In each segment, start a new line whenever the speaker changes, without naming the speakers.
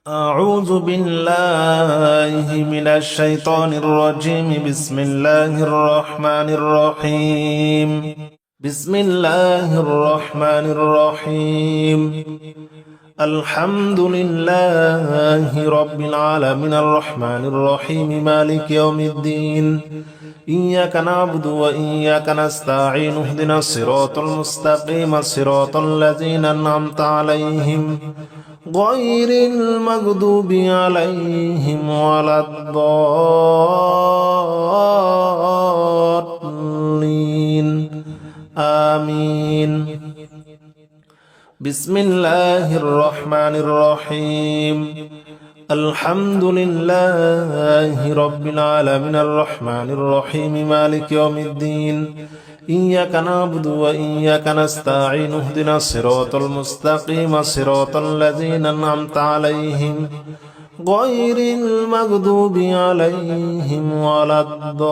أعوذ بالله من الشيطان الرجيم. بسم الله الرحمن الرحيم. بسم الله الرحمن الرحيم. الحمد لله رب العالمين الرحمن الرحيم مالك يوم الدين. إياك نعبد وإياك نستعين اهدنا الصراط المستقيم صراط الذين أنعمت عليهم غير المغضوب عليهم ولا الضالين آمين. بسم الله الرحمن الرحيم. الحمد لله رب العالمين الرحمن الرحيم مالك يوم الدين. إياك نعبد وإياك نستعين اهدنا الصراط المستقيم صراط الذين أنعمت عليهم غير المغضوب عليهم ولا الضالين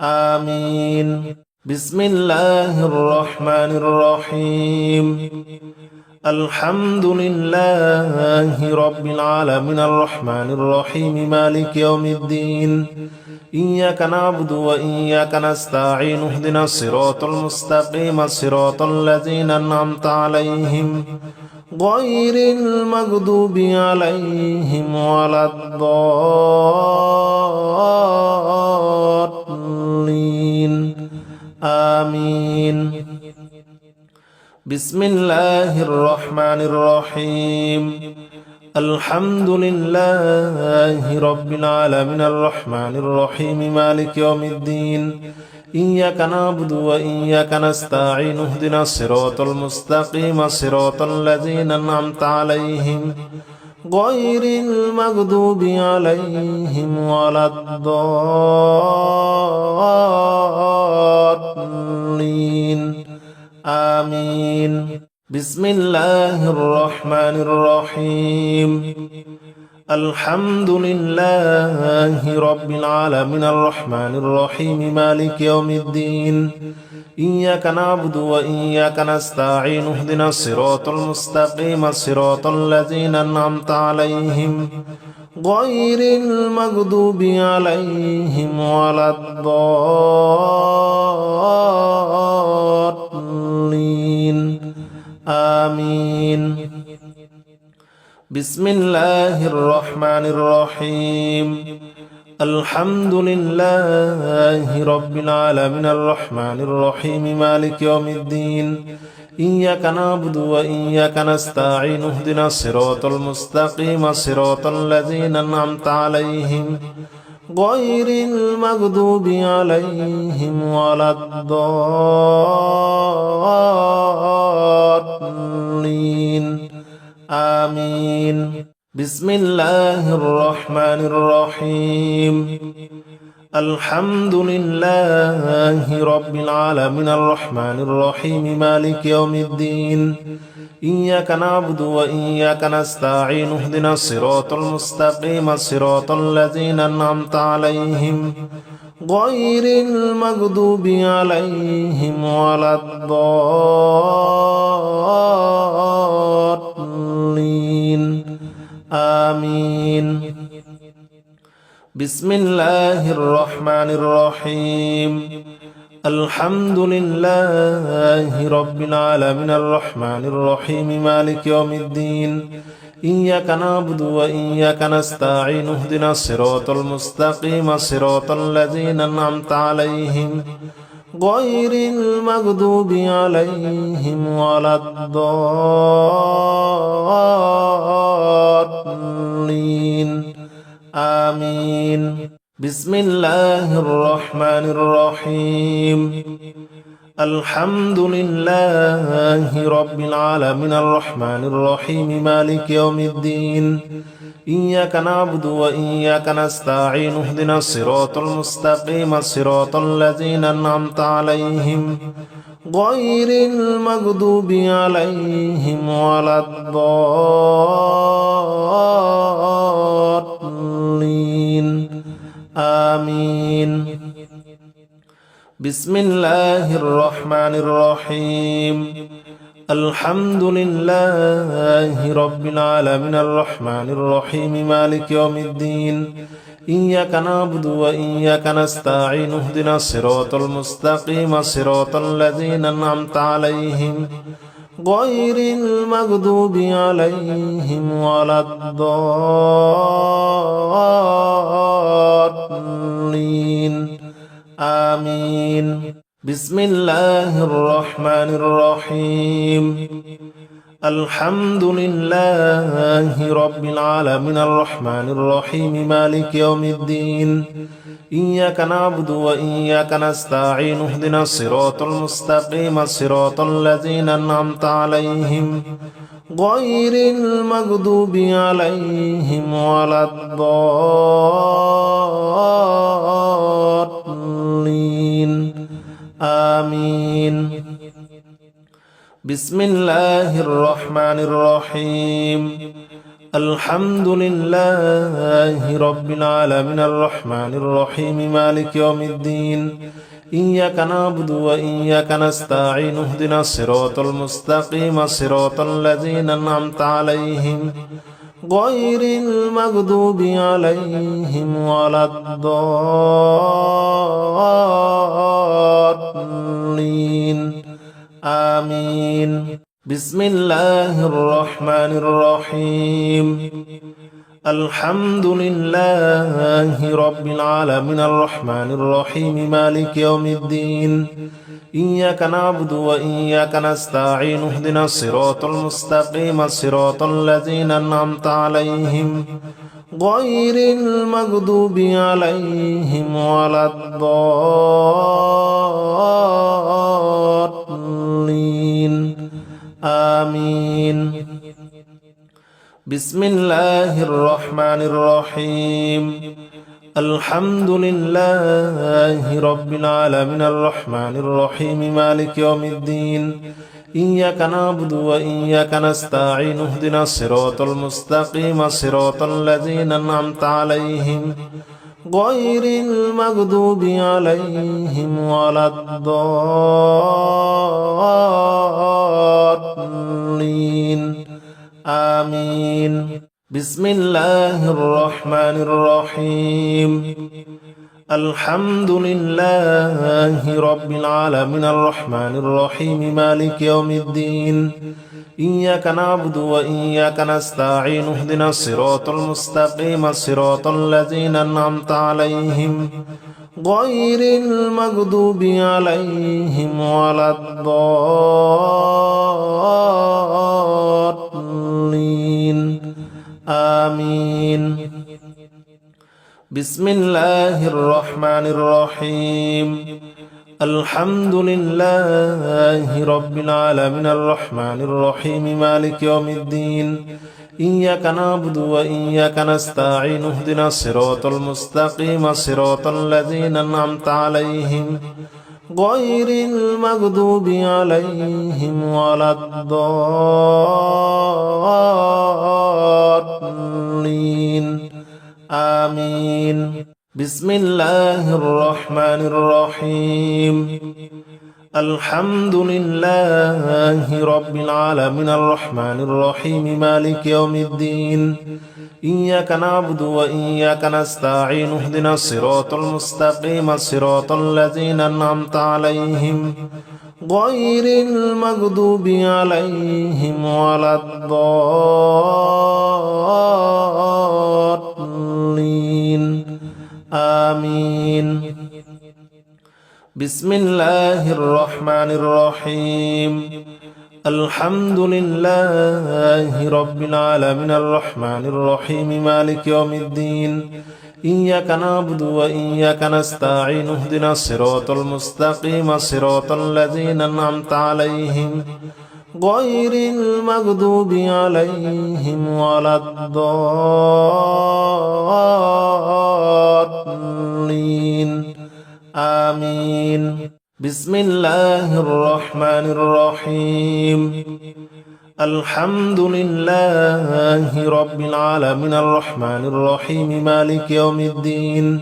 آمين. بسم الله الرحمن الرحيم. الحمد لله رب العالمين الرحمن الرحيم مالك يوم الدين. إياك نعبد وإياك نستعين اهدنا الصراط المستقيم صراط الذين أنعمت عليهم غير المغضوب عليهم ولا الضالين آمين. بسم الله الرحمن الرحيم. الحمد لله رب العالمين الرحمن الرحيم مالك يوم الدين. إياك نعبد وإياك نستعين اهدنا الصراط المستقيم صراط الذين أنعمت عليهم غير المغضوب عليهم ولا الضالين آمين. بسم الله الرحمن الرحيم. الحمد لله رب العالمين الرحمن الرحيم مالك يوم الدين. إياك نعبد وإياك نستعين اهدنا الصراط المستقيم صراط الذين أنعمت عليهم غير المغضوب عليهم ولا الضالين آمين. بسم الله الرحمن الرحيم. الحمد لله رب العالمين الرحمن الرحيم مالك يوم الدين. إياك نعبد وإياك نستعين اهدنا الصراط المستقيم صراط الذين أنعمت عليهم غير المغضوب عليهم ولا الضالين آمين. بسم الله الرحمن الرحيم. الحمد لله رب العالمين الرحمن الرحيم مالك يوم الدين. إياك نعبد وإياك نستعين اهدنا الصراط المستقيم صراط الذين أنعمت عليهم غير المغضوب عليهم ولا الضالين آمين. بسم الله الرحمن الرحيم. الحمد لله رب العالمين الرحمن الرحيم مالك يوم الدين. إياك نعبد وإياك نستعين اهدنا الصراط المستقيم صراط الذين أنعمت عليهم غير المغضوب عليهم ولا الضالين آمين. بسم الله الرحمن الرحيم. الحمد لله رب العالمين الرحمن الرحيم مالك يوم الدين. إياك نعبد وإياك نستعين اهدنا الصراط المستقيم صراط الذين أنعمت عليهم غير المغضوب عليهم ولا الضالين آمين. بسم الله الرحمن الرحيم الحمد لله رب العالمين الرحمن الرحيم مالك يوم الدين إياك نعبد وإياك نستعين اهدنا الصراط المستقيم صراط الذين أنعمت عليهم غير المغضوب عليهم ولا الضالين آمين بسم الله الرحمن الرحيم الحمد لله رب العالمين الرحمن الرحيم مالك يوم الدين إياك نعبد وإياك نستعين اهدنا الصراط المستقيم صراط الذين أنعمت عليهم غير المغضوب عليهم ولا الضالين آمين بسم الله الرحمن الرحيم الحمد لله رب العالمين الرحمن الرحيم مالك يوم الدين إياك نعبد وإياك نستعين اهدنا الصراط المستقيم صراط الذين أنعمت عليهم غير المغضوب عليهم ولا الضالين آمين بسم الله الرحمن الرحيم الحمد لله رب العالمين الرحمن الرحيم مالك يوم الدين إياك نعبد وإياك نستعين اهدنا الصراط المستقيم صراط الذين أنعمت عليهم غير المغضوب عليهم ولا الضالين آمين بسم الله الرحمن الرحيم الحمد لله رب العالمين الرحمن الرحيم مالك يوم الدين إياك نعبد وإياك نستعين اهدنا الصراط المستقيم صراط الذين أنعمت عليهم غير المغضوب عليهم ولا الضالين آمين بسم الله الرحمن الرحيم الحمد لله رب العالمين الرحمن الرحيم مالك يوم الدين إياك نعبد وإياك نستعين اهدنا الصراط المستقيم صراط الذين أنعمت عليهم غير المغضوب عليهم ولا الضالين آمين بسم الله الرحمن الرحيم الحمد لله رب العالمين الرحمن الرحيم مالك يوم الدين إياك نعبد وإياك نستعين اهدنا الصراط المستقيم صراط الذين أنعمت عليهم غير المغضوب عليهم ولا الضالين آمين بسم الله الرحمن الرحيم الحمد لله رب العالمين الرحمن الرحيم مالك يوم الدين إياك نعبد وإياك نستعين اهدنا الصراط المستقيم صراط الذين أنعمت عليهم غير المغضوب عليهم ولا الضالين آمين بسم الله الرحمن الرحيم الحمد لله رب العالمين الرحمن الرحيم مالك يوم الدين إياك نعبد وإياك نستعين اهدنا الصراط المستقيم صراط الذين أنعمت عليهم غير المغضوب عليهم ولا الضالين آمين بسم الله الرحمن الرحيم الحمد لله رب العالمين الرحمن الرحيم مالك يوم الدين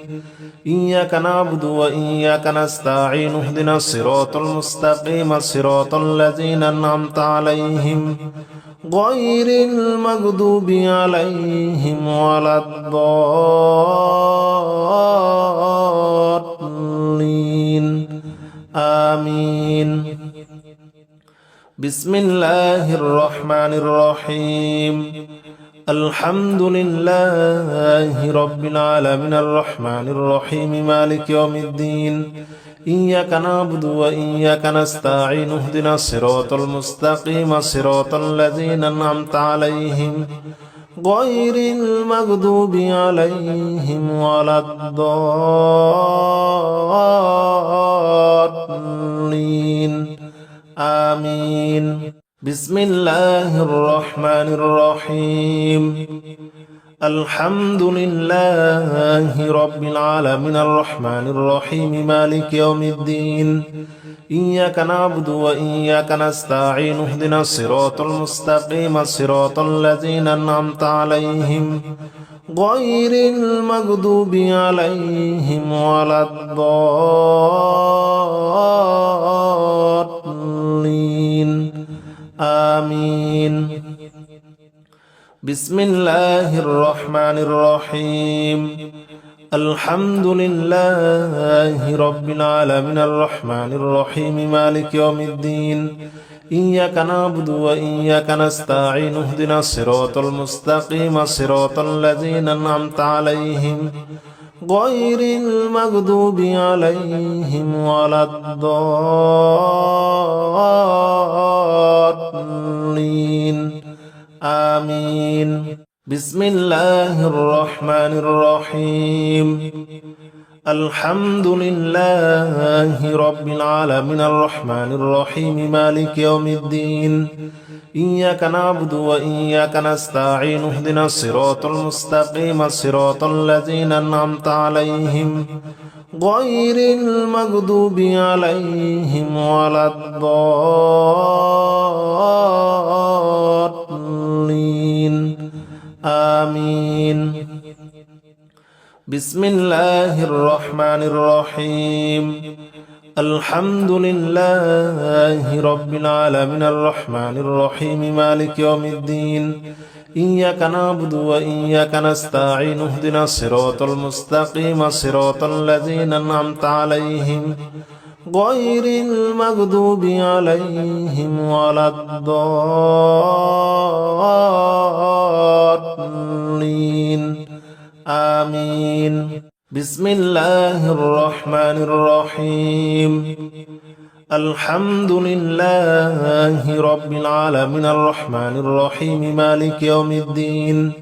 إياك نعبد وإياك نستعين اهدنا الصراط المستقيم صراط الذين أنعمت عليهم غير المغضوب عليهم ولا الضالين آمين. بسم الله الرحمن الرحيم الحمد لله رب العالمين الرحمن الرحيم مالك يوم الدين إياك نعبد وإياك نستعين اهدنا الصراط المستقيم صراط الذين أنعمت عليهم غير المغضوب عليهم ولا الضالين آمين. بسم الله الرحمن الرحيم الحمد لله رب العالمين الرحمن الرحيم مالك يوم الدين إياك نعبد وإياك نستعين اهدنا الصراط المستقيم صراط الذين أنعمت عليهم غير المغضوب عليهم ولا الضالين آمين. بسم الله الرحمن الرحيم الحمد لله رب العالمين الرحمن الرحيم مالك يوم الدين إياك نعبد وإياك نستعين اهدنا الصراط المستقيم صراط الذين أنعمت عليهم غير المغضوب عليهم ولا الضالين آمين. بسم الله الرحمن الرحيم الحمد لله رب العالمين الرحمن الرحيم مالك يوم الدين إياك نعبد وإياك نستعين اهدنا الصراط المستقيم صراط الذين أنعمت عليهم غير المغضوب عليهم ولا الضالين آمين. بسم الله الرحمن الرحيم الحمد لله رب العالمين الرحمن الرحيم مالك يوم الدين إياك نعبد وإياك نستعين اهدنا الصراط المستقيم صراط الذين أنعمت عليهم غير المغضوب عليهم ولا الضالين آمين. بسم الله الرحمن الرحيم الحمد لله رب العالمين الرحمن الرحيم مالك يوم الدين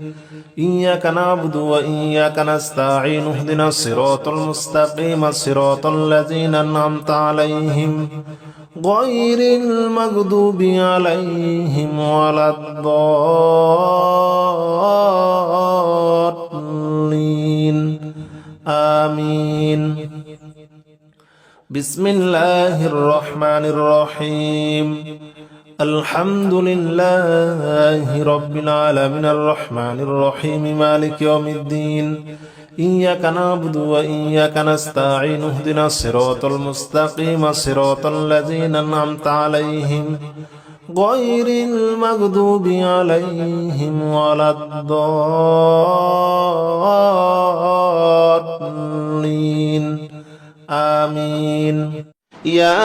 إياك نعبد وإياك نستعين اهدنا الصراط المستقيم صراط الذين أنعمت عليهم غير المغضوب عليهم ولا الضالين آمين. بسم الله الرحمن الرحيم الحمد لله رب العالمين الرحمن الرحيم مالك يوم الدين إياك نعبد وإياك نستعين اهدنا الصراط المستقيم صراط الذين أنعمت عليهم غير المغضوب عليهم ولا الضالين آمين. يا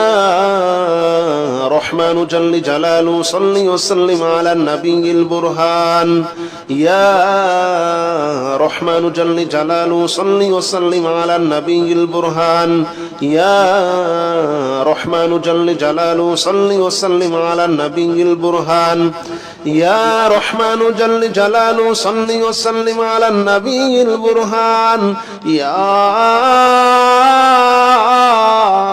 رحمن جل جلاله صل وسلم على النبي البرهان يا رحمن جل جلاله صل وسلم على النبي البرهان يا رحمن جل جلاله صل وسلم على النبي البرهان يا رحمن جل جلاله صل وسلم على النبي البرهان يا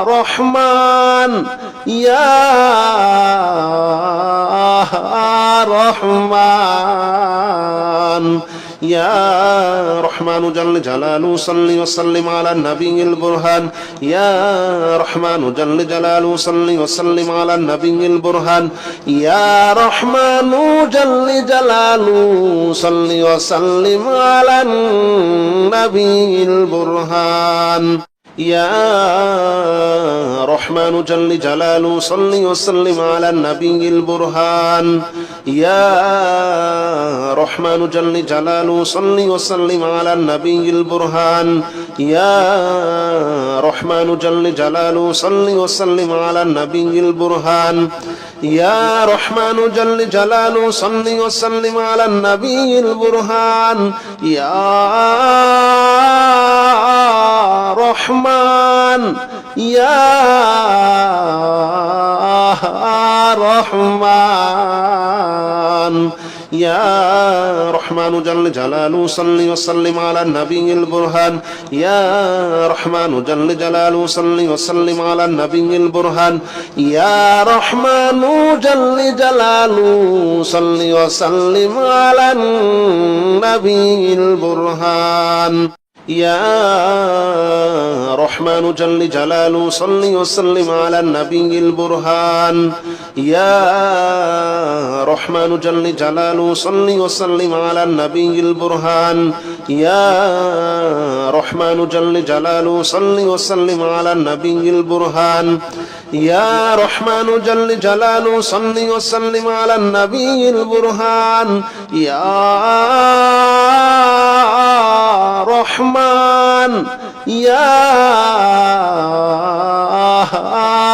رحمن يا رحمن يا رحمن جل جلاله صل وسلم على النبي البرهان يا رحمن جل جلاله صل وسلم على النبي البرهان يا رحمن جل جلاله صل وسلم على النبي البرهان يا رحمن جل جلاله صل وسلم على النبي البرهان يا رحمن جل جلاله صل وسلم على النبي البرهان يا رحمن جل جلاله صل وسلم على النبي البرهان يا رحمن جل جلاله صل وسلم على النبي البرهان يا رحمن يا رحمن يا رحمن جل جلاله صل وسلم على النبي البرهان يا رحمن جل جلاله صل وسلم على النبي البرهان يا رحمن جل جلاله صل وسلم على النبي البرهان يا رحمن جل جلاله صل وسلم على النبي البرهان يا رحمن جل جلاله صل وسلم على النبي البرهان يا رحمن جل جلاله صل وسلم على النبي البرهان يا رحمن جل جلاله صل وسلم على النبي البرهان يا رحمن يا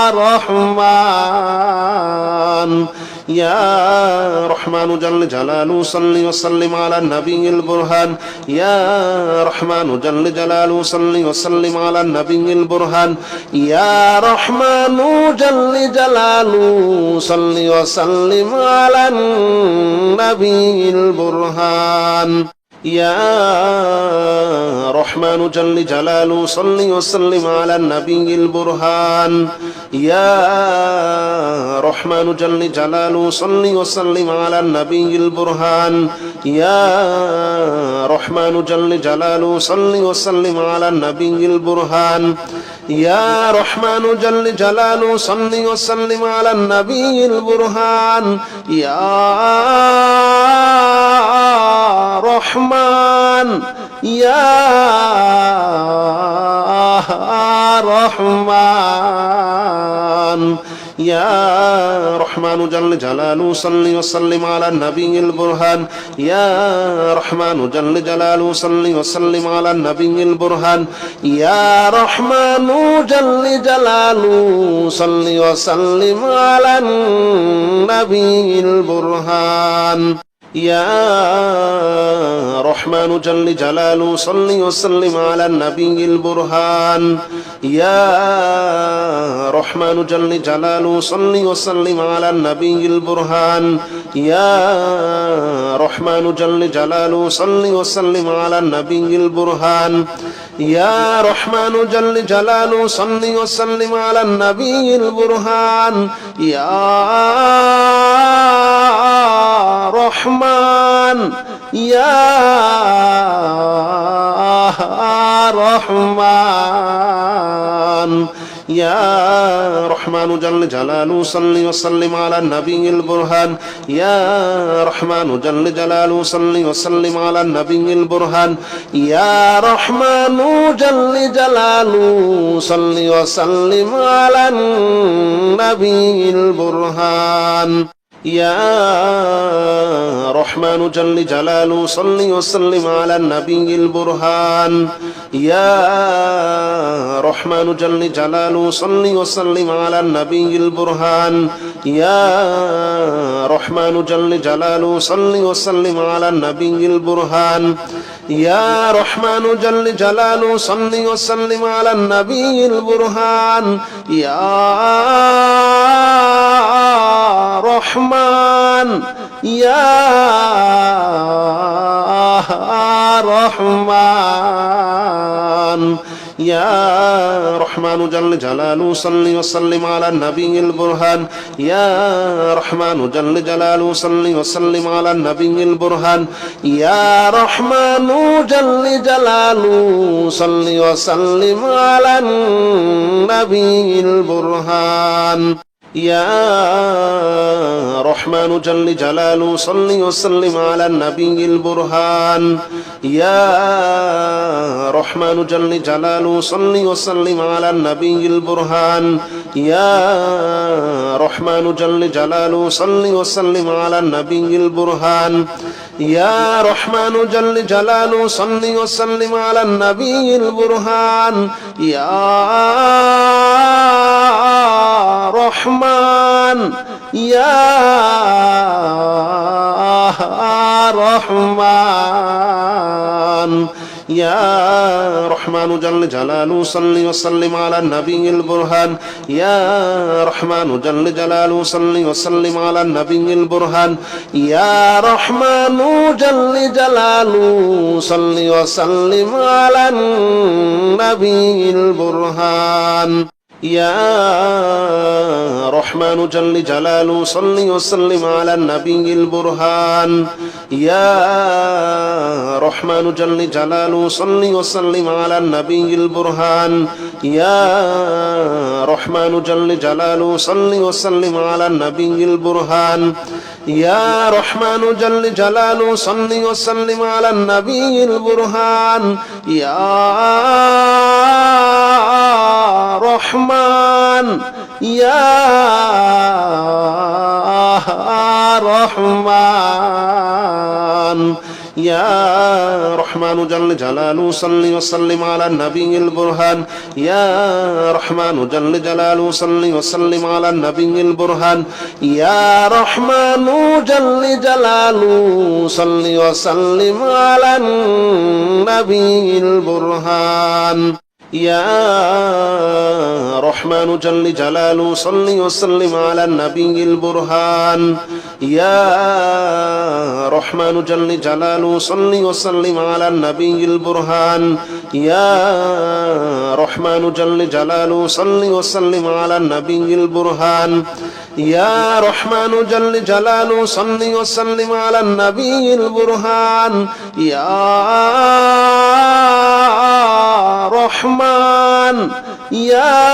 رحمن يا رحمن جل جلاله صل وسلم على النبي البرهان يا رحمن جل جلاله صل وسلم على النبي البرهان يا رحمن جل جلاله صل وسلم على النبي البرهان يا رحمن جل جلاله صل وسلم على النبي البرهان يا رحمن جل جلاله صل وسلم على النبي البرهان يا رحمن جل جلاله صل وسلم على النبي البرهان يا رحمن جل جلاله صل وسلم على النبي البرهان يا رحمن يا رحمن يا رحمن جل جلاله صل وسلم على النبي البرهان يا رحمن جل جلاله صل وسلم على النبي البرهان يا رحمن جل جلاله صل وسلم على النبي البرهان يا رحمن جل جلاله صل وسلم على النبي البرهان يا رحمن جل جلاله صل وسلم على النبي البرهان يا رحمن جل جلاله صل وسلم على النبي البرهان يا رحمن جل جلاله صل وسلم على النبي البرهان يا رحمن يا رحمن يا رحمن جل جلاله صل وسلم على النبي البرهان يا رحمن جل جلاله صل وسلم على النبي البرهان يا رحمن جل جلاله صل وسلم على النبي البرهان يا رحمن جل جلاله صل وسلم على النبي البرهان يا رحمن جل جلاله صل وسلم على النبي البرهان يا رحمن جل جلاله صل وسلم على النبي البرهان يا رحمن جل جلاله صل وسلم على النبي البرهان يا رحمن يا رحمن يا رحمن جل جلاله صل وسلم على النبي البرهان يا رحمن جل جلاله صل وسلم على النبي البرهان يا رحمن جل جلاله صل وسلم على النبي البرهان يا رحمن جل جلاله صل وسلم على النبي البرهان يا رحمن جل جلاله صل وسلم على النبي البرهان يا رحمن جل جلاله صل وسلم على النبي البرهان يا رحمن جل جلاله صل وسلم على النبي البرهان يا رحمن يا رحمن يا رحمن جل جلاله صل وسلم على النبي البرهان يا رحمن جل جلاله صل وسلم على النبي البرهان يا رحمن جل جلاله صل وسلم على النبي البرهان يا رحمن جل جلاله صل وسلم على النبي البرهان يا رحمن جل جلاله صل وسلم على النبي البرهان يا رحمن جل جلاله صل وسلم على النبي البرهان يا رحمن جل جلاله صل وسلم على النبي البرهان يا رحمن يا رحمن يا رحمن جل جلاله صل وسلم على النبي البرهان يا رحمن جل جلاله صل وسلم على النبي البرهان يا رحمن جل جلاله صل وسلم على النبي البرهان يا رحمن جل جلاله صل وسلم على النبي البرهان يا رحمن جل جلاله صل وسلم على النبي البرهان يا رحمن جل جلاله صل وسلم على النبي البرهان يا رحمن جل جلاله صل وسلم على النبي البرهان يا رحمن يا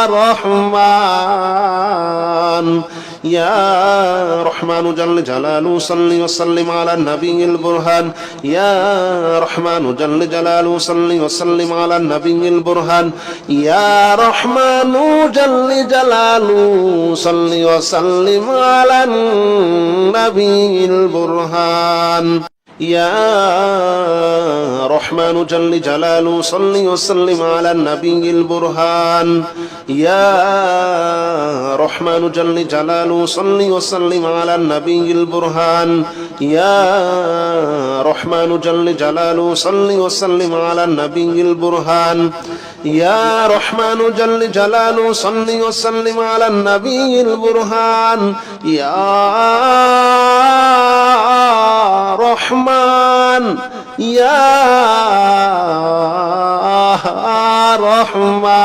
رحمن يا رحمن جل جلاله صل وسلم على النبي البرهان يا رحمن جل جلاله صل وسلم على النبي البرهان يا رحمن جل جلاله صل وسلم على النبي البرهان يا رحمن جل جلاله صل وسلم على النبي البرهان يا رحمن جل جلاله صل وسلم على النبي البرهان يا رحمن جل جلاله صل وسلم على النبي البرهان يا رحمن جل جلاله صل وسلم على النبي البرهان يا رحمن يا رحمن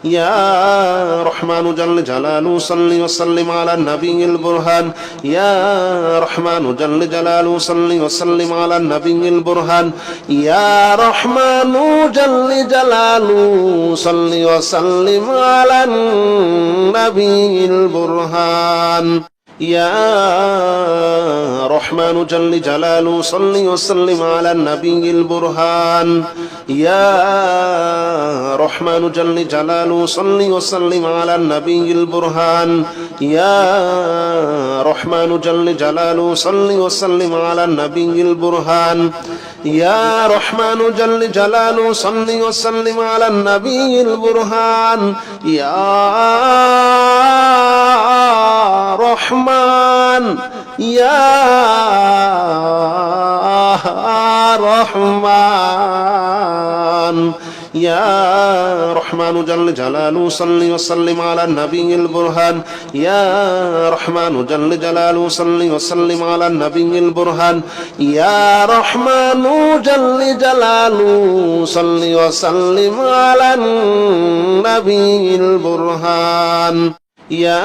يا رحمن جل جلاله صل وسلم على النبي البرهان يا رحمن جل جلاله صل وسلم على النبي البرهان يا رحمن جل جلاله صل وسلم على النبي البرهان يا رحمن جل جلاله صل وسلم على النبي البرهان يا رحمن جل جلاله صل وسلم على النبي البرهان يا رحمن جل جلاله صل وسلم على النبي البرهان يا رحمن جل جلاله صل وسلم على النبي البرهان يا رحمن يا رحمن يا رحمن جل جلاله صل وسلم على النبي البرهان يا رحمن جل جلاله صل وسلم على النبي البرهان يا رحمن جل جلاله صل وسلم على النبي البرهان يا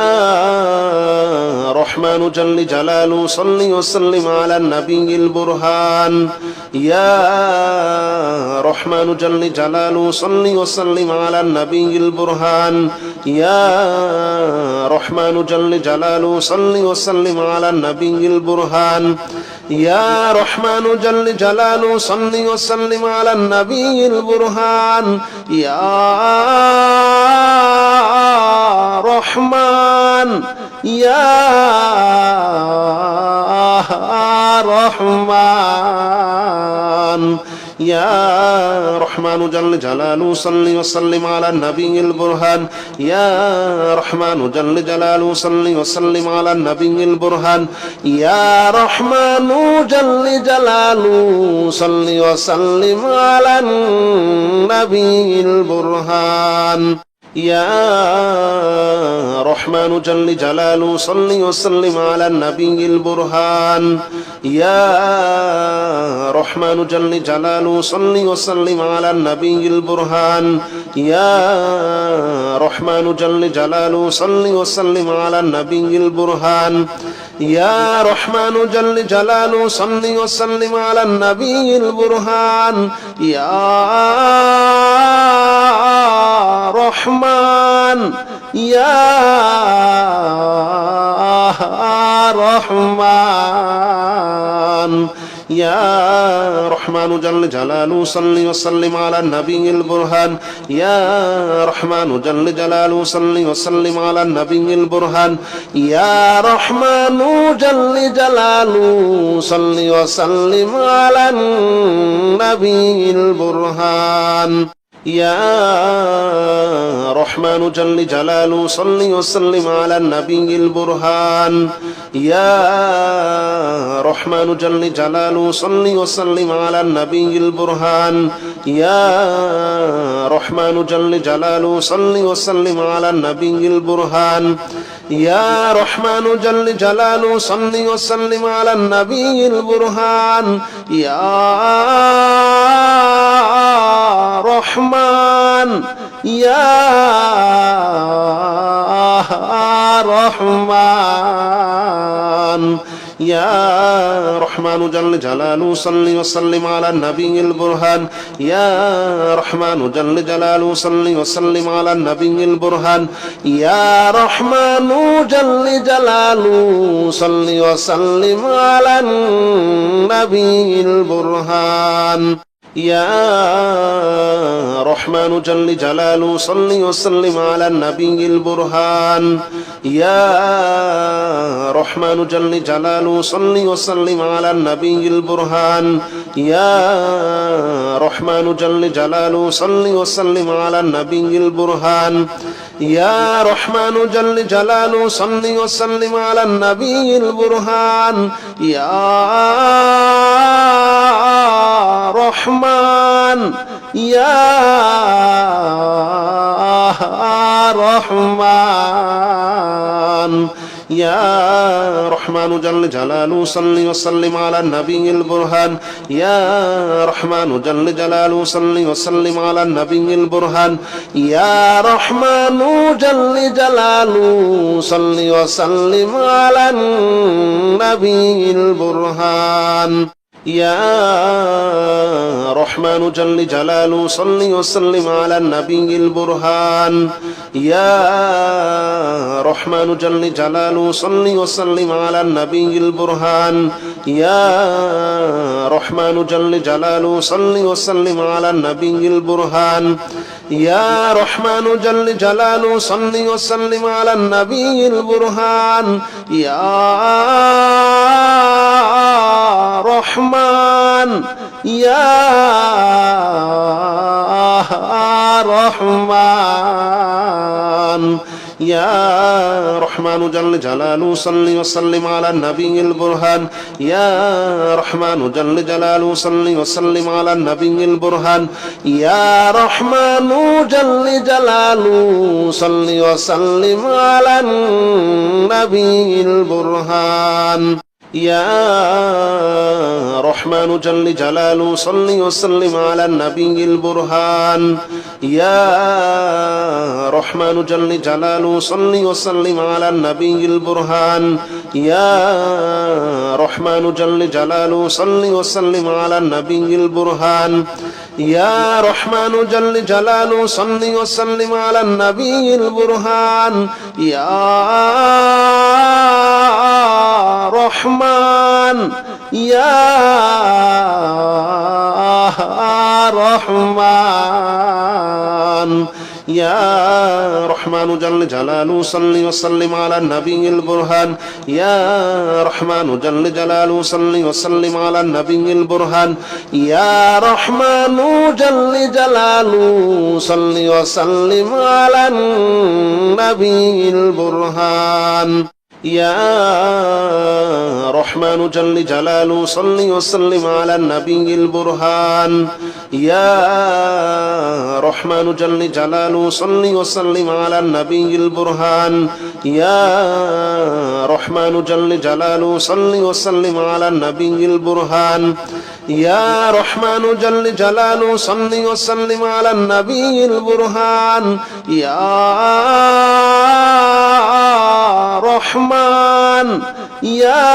رحمن جل جلاله صل وسلم على النبي البرهان يا رحمن جل جلاله صل وسلم على النبي البرهان يا رحمن جل جلاله صل وسلم على النبي البرهان يا رحمن جل جلاله صل وسلم على النبي البرهان يا رحمن يا رحمن يا رحمن جل جلاله صل وسلم على النبي البرهان يا رحمن جل جلاله صل وسلم على النبي البرهان يا رحمن جل جلاله صل وسلم على النبي البرهان يا رحمن جل جلاله صل وسلم على النبي البرهان يا رحمن جل جلاله صل وسلم على النبي البرهان يا رحمن جل جلاله صل وسلم على النبي البرهان يا رحمن جل جلاله صل وسلم على النبي البرهان يا رحمن يا رحمن يا رحمن جل جلاله صل وسلم على النبي البرهان يا رحمن جل جلاله صل وسلم على النبي البرهان يا رحمن جل جلاله صل وسلم على النبي البرهان يا رحمن جل جلاله صل وسلم على النبي البرهان يا رحمن جل جلاله صل وسلم على النبي البرهان يا رحمن جل جلاله صل وسلم على النبي البرهان يا رحمن جل جلاله صل وسلم على النبي البرهان يا رحمن يا رحمن يا رحمن جل جلاله صل وسلم على النبي البرهان يا رحمن جل جلاله صل وسلم على النبي البرهان يا رحمن جل جلاله صل وسلم على النبي البرهان يا رحمن جل جلاله صل وسلم على النبي البرهان يا رحمن جل جلاله صل وسلم على النبي البرهان يا رحمن جل جلاله صل وسلم على النبي البرهان يا رحمن جل جلاله صل وسلم على النبي البرهان يا رحمن يا رحمن يا رحمن جل جلاله صل وسلم على النبي البرهان يا رحمن جل جلاله صل وسلم على النبي البرهان يا رحمن جل جلاله صل وسلم على النبي البرهان يا رحمن جل جلاله صل وسلم على النبي البرهان يا رحمن جل جلاله صل وسلم على النبي البرهان يا رحمن جل جلاله صل وسلم على النبي البرهان يا رحمن جل جلاله صل وسلم على النبي البرهان يا رحمن يا رحمن يا رحمن جل جلاله صل وسلم على النبي البرهان يا رحمن جل جلاله صل وسلم على النبي البرهان يا رحمن جل جلاله صل وسلم على النبي البرهان يا رحمن جل جلاله صل وسلم على النبي البرهان يا رحمن جل جلاله صل وسلم على النبي البرهان يا رحمن جل جلاله صل وسلم على النبي البرهان يا رحمن جل جلاله صل وسلم على النبي البرهان يا رحمن يا رحمن يا رحمن جل جلاله صل وسلم على النبي البرهان يا رحمن جل جلاله صل وسلم على النبي البرهان يا رحمن جل جلاله صل وسلم على النبي البرهان يا رحمن جل جلاله صل وسلم على النبي البرهان يا رحمن جل جلاله صل وسلم على النبي البرهان يا رحمن جل جلاله صل وسلم على النبي البرهان يا رحمن جل جلاله صل وسلم على النبي البرهان يا رحمن يا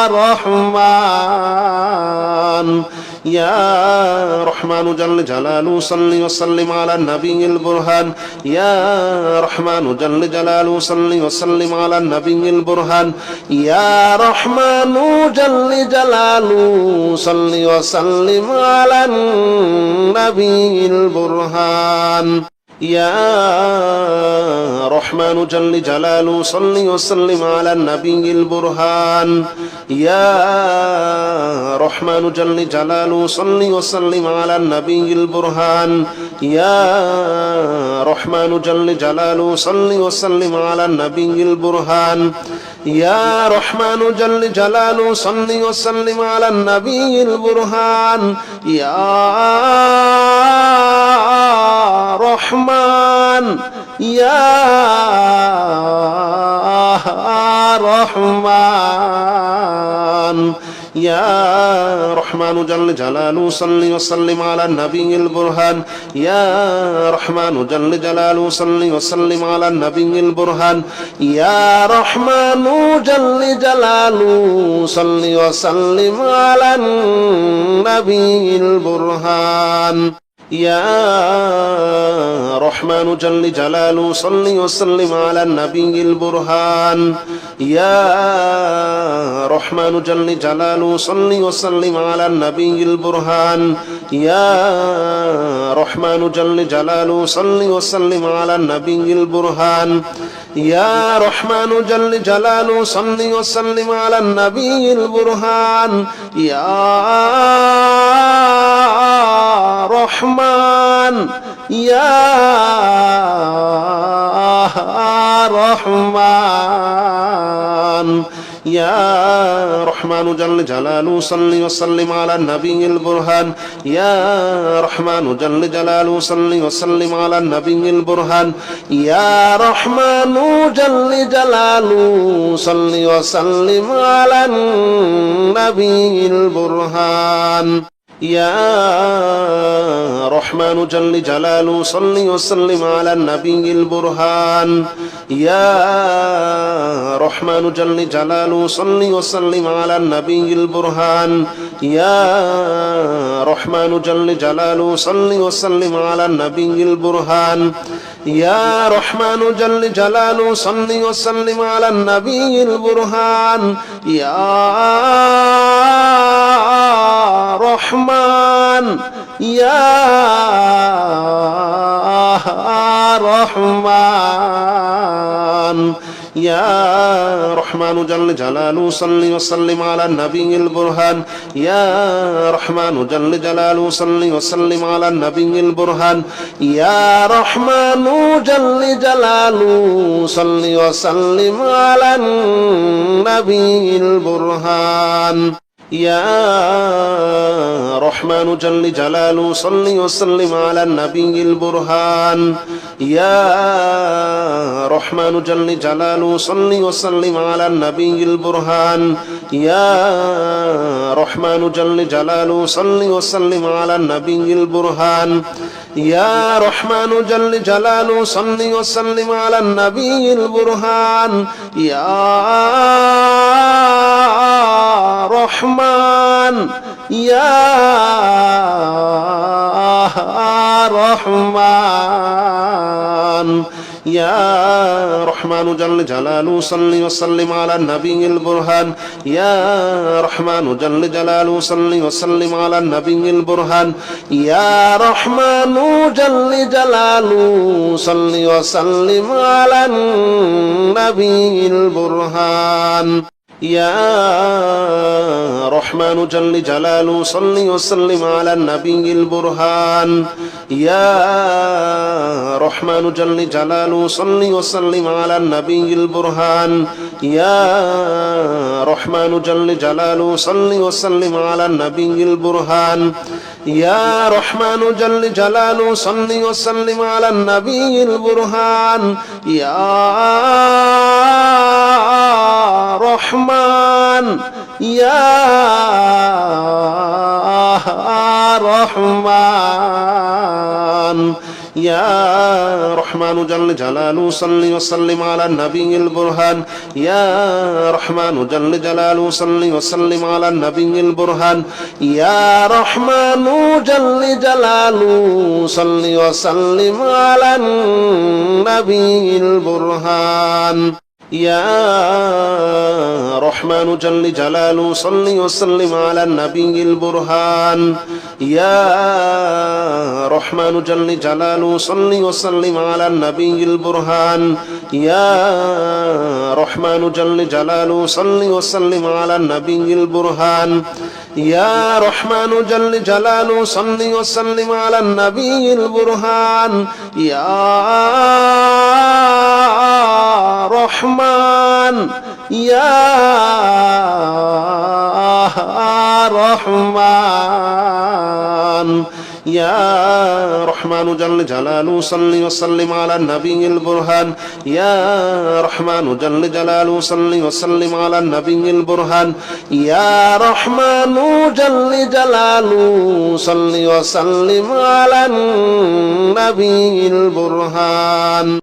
رحمن يا رحمن جل جلاله صل وسلم على النبي البرهان يا رحمن جل جلاله صل وسلم على النبي البرهان يا رحمن جل جلاله صل وسلم على النبي البرهان يا رحمن جل جلاله صل وسلم على النبي البرهان يا رحمن جل جلاله صل وسلم على النبي البرهان يا رحمن جل جلاله صل وسلم على النبي البرهان يا رحمن جل جلاله صل وسلم على النبي البرهان يا رحمن يا رحمن يا رحمن جل جلاله صل وسلم على النبي البرهان يا رحمن جل جلاله صل وسلم على النبي البرهان يا رحمن جل جلاله صل وسلم على النبي البرهان يا رحمن جل جلاله صل وسلم على النبي البرهان يا رحمن جل جلاله صل وسلم على النبي البرهان يا رحمن جل جلاله صل وسلم على النبي البرهان يا رحمن جل جلاله صل وسلم على النبي البرهان يا رحمن يا رحمن يا رحمن جل جلاله صل وسلم على النبي البرهان يا رحمن جل جلاله صل وسلم على النبي البرهان يا رحمن جل جلاله صل وسلم على النبي البرهان يا رحمن جل جلاله صل وسلم على النبي البرهان يا رحمن جل جلاله صل وسلم على النبي البرهان يا رحمن جل جلاله صل وسلم على النبي البرهان يا رحمن جل جلاله صل وسلم على النبي البرهان يا رحمن يا رحمن يا رحمن جل جلاله صل وسلم على النبي البرهان يا رحمن جل جلاله صل وسلم على النبي البرهان يا رحمن جل جلاله صل وسلم على النبي البرهان يا رحمن جل جلاله صل وسلم على النبي البرهان يا رحمن جل جلاله صل وسلم على النبي البرهان يا رحمن جل جلاله صل وسلم على النبي البرهان يا رحمن جل جلاله صل وسلم على النبي البرهان يا رحمن يا رحمن يا رحمن جل جلاله صل وسلم على النبي البرهان يا رحمن جل جلاله صل وسلم على النبي البرهان يا رحمن جل جلاله صل وسلم على النبي البرهان يا رحمن جل جلاله صل وسلم على النبي البرهان يا رحمن جل جلاله صل وسلم على النبي البرهان يا رحمن جل جلاله صل وسلم على النبي البرهان يا رحمن جل جلاله صل وسلم على النبي البرهان يا رحمن يا رحمن يا رحمن جل جلاله صل وسلم على النبي البرهان يا رحمن جل جلاله صل وسلم على النبي البرهان يا رحمن جل جلاله صل وسلم على النبي البرهان يا رحمن جل جلاله صل وسلم على النبي البرهان يا رحمن جل جلاله صل وسلم على النبي البرهان يا رحمن جل جلاله صل وسلم على النبي البرهان يا رحمن جل جلاله صل وسلم على النبي البرهان يا رحمن يا رحمن يا رحمن جل جلاله صل وسلم على النبي البرهان يا رحمن جل جلاله صل وسلم على النبي البرهان يا رحمن جل جلاله صل وسلم على النبي البرهان